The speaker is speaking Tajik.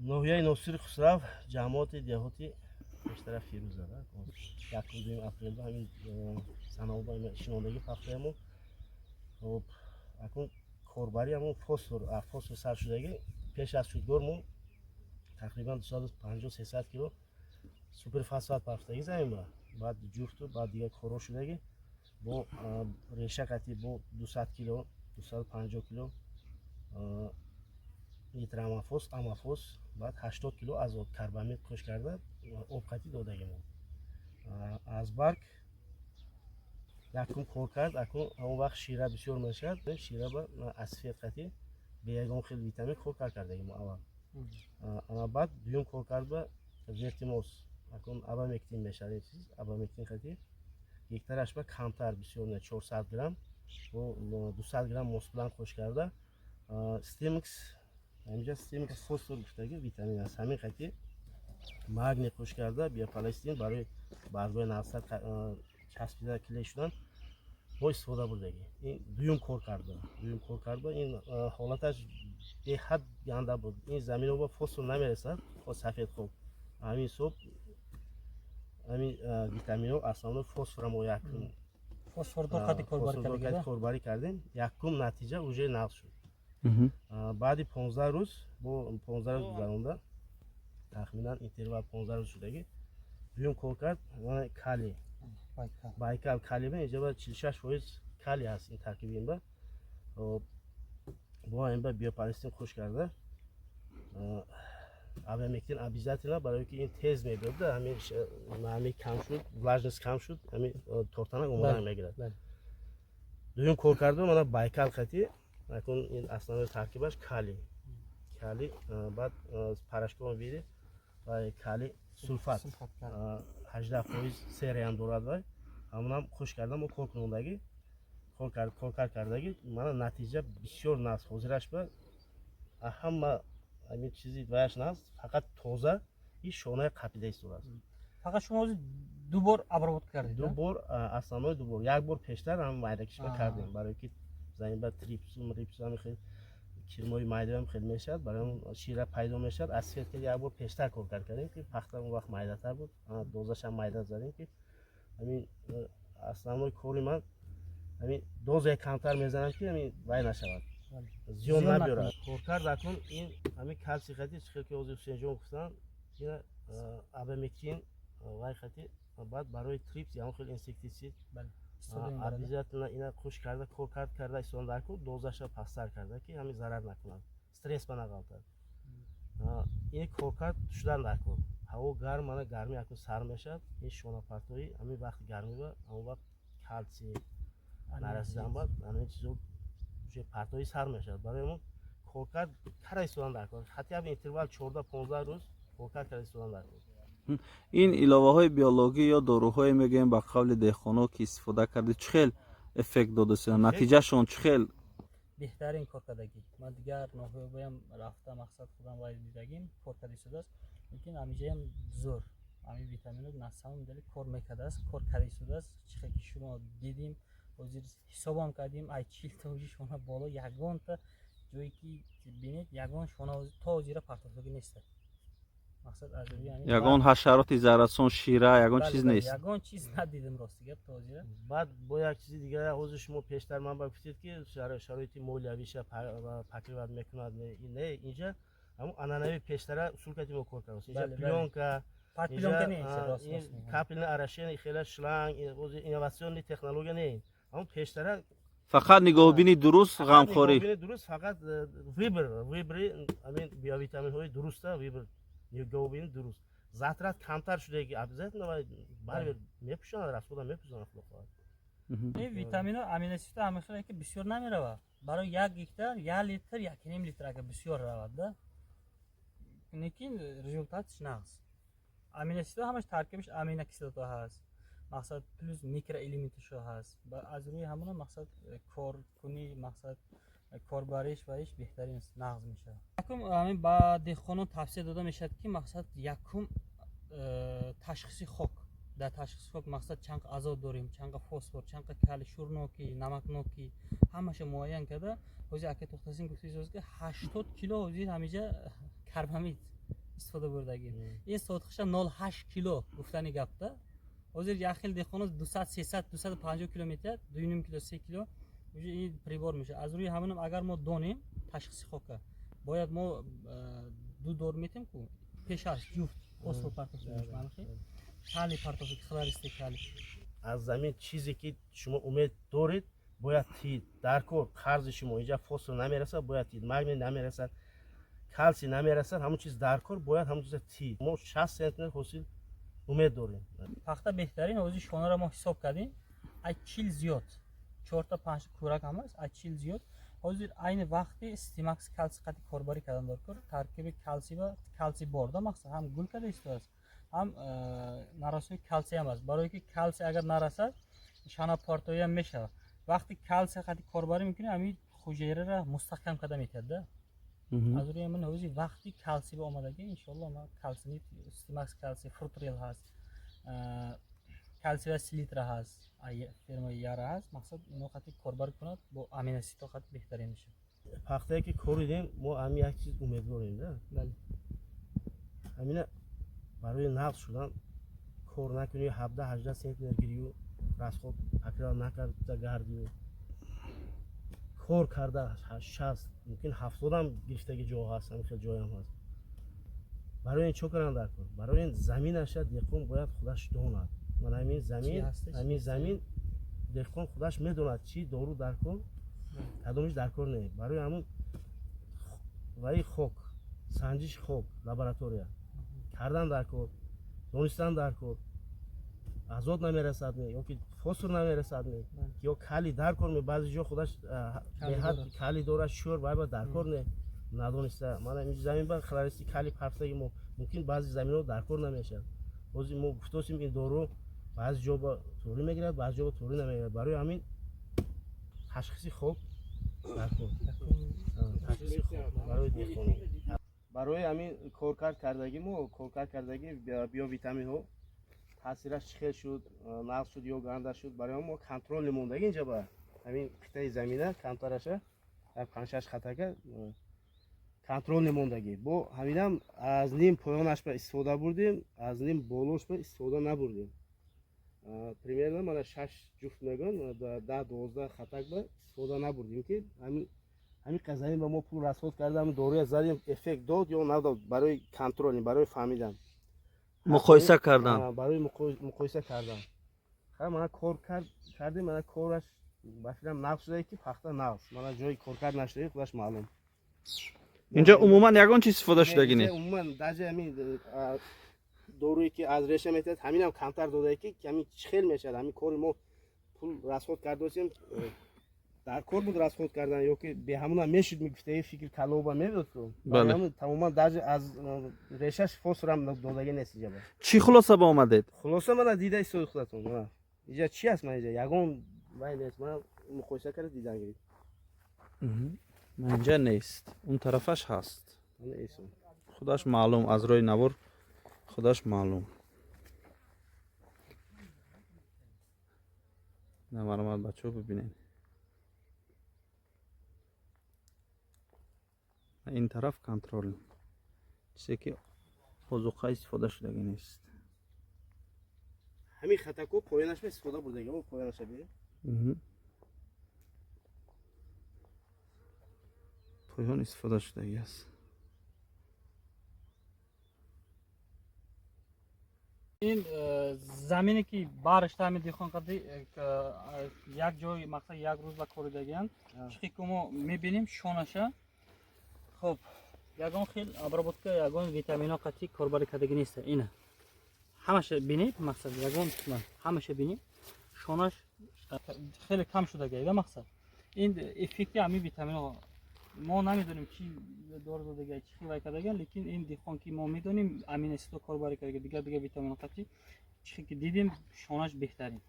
ноҳияи Носири Хусрав ҷамоати деҳоти пештара фирӯза якум дуюм апрелда ҳамин санаода шинондагӣ пахтаямон. хоб акун корбари ҳамон фосфор саршудагӣ пеш аз шудгор мо тақрибан 250-300 кило суперфосфат пахтагӣ замин ба баъд ҷуфту баъд дигар коро шудагӣ бо реша қати бо 200 кило 250 кило амафос баъд 80 кило азот карбамид қӯш карда обқатӣ додагӣ мо аз барг якум кор кард. Акун ҳамон вақт шира бисёр мешавад, шира ба асфет қати бе ягон хел витамин кор кардагӣ мо аввал. ама баъд дуюм кор кард ба вертимос акун абамектин мешавад чиз абамектин қати гектараш ба камтар бисёр не 400 грамм бо 200 грамм мосплан қӯш карда стимикс ҳаминҷа стимикс фосфор гуфтагӣ витамин аст ҳамин қати магний қӯш карда биопалестин барои баргои навсад часпида клей шудан мо истифода бурдагӣ. Ин дуюм кор карда ин ҳолаташ беҳад ганда буд. Ин заминҳо ба фосфор намерасад, сафед хоб ҳамин ҳисоб ҳамин витаминҳо асосан фосфора мо якум фосфордор қати корбарӣ кардем. Якум натиҷа уже нақз шуд. баъди 15 рӯз бо 15 рӯз гузаронда тахминан интервал 15 рӯз шудагӣ дуюм кор кард калий байкал калий ба инҷа ба 46% калий ҳаст ин таркиби ин ба бо ин ба биопалестин қӯш карда абамектин обязательно барое ки ин тез мебиёбда ҳамин кам шуд влажность кам шуд ҳамин тортанак омода мегирад. дуюм кор карда мана байкал қати акун ин основной таркибаш калий баъд парашком бири ва калий сулфат 18% серияам дорад вай ҳамонам қӯш карда мо кор кунондагӣ кор кардагӣ мана натиҷа бисёр наст ҳозираш ба ҳама ҳамин чизи ваяш наст фақат тоза ин шонаи қапида истодааст. фақат шумо ду бор обработ кардед? ду бор основной ду бор як бор пештар ҳам майдакишба кардем барое ки замин ба рипсум хел кирмои майдаам хел мешавад барои он шира пайдо мешавад асфет ки як бор пештар кор кардем ки пахта он вақт майдатар буд дозашам майда задем ки ҳамин основной кори ман ҳамин дозае камтар мезанам ки ҳамин вай нашавад зиён набиёрад. кор кард акун ин ҳамин калсий қати чихел ки ҳозир Ҳусейнҷон гуфтанд ин абамектин вай қати баъд барои трипс ягон хел инсектисид обязательно ина қӯш карда кор карда истифода дар кун дозаша пастар карда ки ҳамин зарар накунад стресс ба нағалтад. ин кор кард шудан дар кор ҳаво гарм мана гармӣ акун сар мешавад ин шонапартои ҳамин вақти гармӣ ба ҳамон вақт калсий нарасидан баъд ҳамин чизо уже партои сар мешавад барои мо кор кард кара истифода дар кор ҳатто ҳамин интервал 14-15 рӯз кор кард истифода дар кор. ин иловаҳои биологӣ ё доруҳое мегӯем ба қавли деҳқоно ки истифода кардед чӣ хел эффект додасида натиҷашон чӣ хел беҳтарин кор кардагӣ? ман дигар ноҳиёбаям рафта мақсад худам вай дидагим кор карда истодааст лекин ҳамиҷаям зӯр ҳамин витамино на самом деле кор мекардааст кор карда истодааст чихе ки шумо дидим ҳозир ҳисобам кардим ай 40 та уҷи шона боло ягонта ҷое ки бинед ягон шона то ҳозира партофтагӣ нестад. мақсад аз ягон ҳашароти заррасон шира ягон чиз нест. ягон чиз надидим рости гап то ҳозира. баъд бо як чизи дигар ҳозир шумо пештар ман ба гуфтед ки шароити молиявиша покриват мекунад не инҷа ҳамун анъанавии пештара усул кати мо кор кардем инҷа плёнка капельное орошение хела шланг инновационни технология не ҳамун пештара фақат нигоҳубини дуруст ғамхорӣ фақат вибри ҳамин биовитаминҳои дуруста вибр нигоҳубини дуруст затрат камтар шудааги обязательно барвер мепӯшонад расхода мепӯшонад худо хоҳад. ин витамино аминосидҳо ҳамехеле ки бисёр намеравад барои 1 гектар 1 литр 1,5 литр агар бисёр равад да лекин результатиш нағз. аминосидҳо ҳамаш таркибиш аминокислота ҳаст мақсад плюс микроэлементишо ҳаст аз рӯи ҳамона мақсад коркунӣ мақсад корбариш ваиш беҳтарин нағз мешавад. якум ҳамин ба деҳқонон тавсия дода мешавад ки мақсад якум ташхиси хок дар ташхиси хок мақсад чанқа азот дорем чанқа фосфор чанқа калий шӯрноки намакноки ҳамаша муайян карда ҳозир ака тухтасин гуфтааст ки 80 кило ҳозир ҳамиҷа карбамид استفاده بردگی این سوتخش 0.8 کیلو گفتنی گفته حاضر یخیل دیخونوز 200 300 250 کیلومتر 2.5 کیلو 3 کیلو این پریبار میشه از روی همونم اگر ما دونیم تشخیص خوکه باید ما دو دور میتیم کو پیش از جفت فسفر پرتوس میشه کالی پرتوس خلاریستی کالی از زمین چیزی که شما امید دارید باید تید در کار قرض شما اینجا فسفر نمیرسه باید تید مگنی نمیرسه کلسی نمیرسه همون چیز در کار باید همون چیز تید ما 60 سانتی متر حاصل امید داریم پخته بهترین اوزی شونه را ما حساب کردیم ای چیل زیاد 4 تا 5 کورک هم است ای چیل زیاد حاضر عین وقتی استیماکس کلسی قطعی کاربری کردن دار کار ترکیب کلسی و کلسی بارده مقصد هم گل کرده است هم نرسوی کلسی هم است برای که کلسی اگر نرسد شانه پارتوی هم میشه وقتی کلسی قطعی کاربری میکنه همین خوجیره را مستحکم کرده میتده از روی من اوزی وقتی کلسی به آمدگی انشالله ما کلسی استیماکس کلسی فروتریل هست کلسی و سلیتر هست فرمای یاره هست مقصد اینو قطعی کاربر کند با امین اسید قطعی بهترین میشه پخته که کوریدیم ما همین یک چیز امیدواریم نه بله همین برای نقص شدن کار نکنی 17 18 سانتی متر گیری راسخود تکرار نکرد گردی کار کرده 60 ممکن 70 هم گرفتگی جا هست همین خیلی جای هم هست برای این چه کنن در کار برای این زمینش دقیقاً باید خودش داند من همین زمین دقیقاً خودش میدوند چی دارو در کار کدومش در کار نه برای همون ولی خوک سنجش خوک لابراتوریا کردن در کار دونستان در کار آزاد نمیرسد نه یا که فسفر نمیرسد نه یا کالی در کار می بعضی جا خودش به حد کالی داره شور باید در کار نه ندونسته من این زمین با خلاریستی کالی پرفتگی ما ممکن بعضی زمین‌ها در کار نمیشه بازی ما گفتیم این دارو بعضی جا با طوری میگیرد بعضی جا با طوری نمیگیرد برای همین تشخیص خوب در کار تشخیص خوب برای دیخونی برای همین کارکرد کردگی ما کارکرد کردگی بیا ویتامین ها تاثیرش خیلی شد نقص شد یا گنده شد برای ما کنترل نموندگی اینجا با همین قطعه زمینه کنترلشه در 5 6 خطه کنترل نموندگی با همینم از نیم پایانش به استفاده بردیم از نیم بالوش به استفاده نبردیم پریمیرا من 6 جفت میگن 10 12 خطک به استفاده نبردیم که همین قضیه به ما پول رسول کردم دوره زدیم افکت داد یا نداد برای کنترل برای فهمیدن مقایسه کردن برای مقایسه کردن خب من کار کردیم من کارش بفهمم نقص شده که پخته نقص من جای کار کرد نشده خودش معلوم اینجا عموما یگان چیز استفاده شده نه عموما درجه همین دورویی که از ریشه میتاد همین هم کمتر داده که همین خیلی میشه همین کار ما پول رسخود کردیم در کار بود رسخود کردن یا که به همون هم میشد میگفته فکر کلوبا میداد تو بله تماما درجه از ریشش فسفر هم دادگی نیست اینجا چی خلاصه با آمدید خلاصه من دیده است خودتون اینجا چی است من اینجا یگان وای نیست من مقایسه کرد دیدن گرید من اینجا نیست اون طرفش هست نیست خودش معلوم از روی نور خودش معلوم نمارم بچه ببینین این طرف کنترل چیزی که بازوقه استفاده شده نیست همین خطکو پایانش به استفاده برده گه پایانش بیه پایان استفاده شده است این زمینی که بارش تامین دیخون کردی یک جای مقصد یک روز با کوریدگیان چیزی که ما میبینیم شونشه خب یگان خیلی обработка یگان ویتامین ها قطعی کاربری کردگی نیست اینه همش بینید مقصد یگان همش بینید شونش خیلی کم شده گیده مقصد این افکتی همین ویتامین ها ما نمیدونیم چی دور دادگی چی وای کردگی لیکن این دیخون که ما میدونیم امین اسید کاربری کردگی دیگه ویتامین ها قطعی چیزی که دیدیم شونش بهترین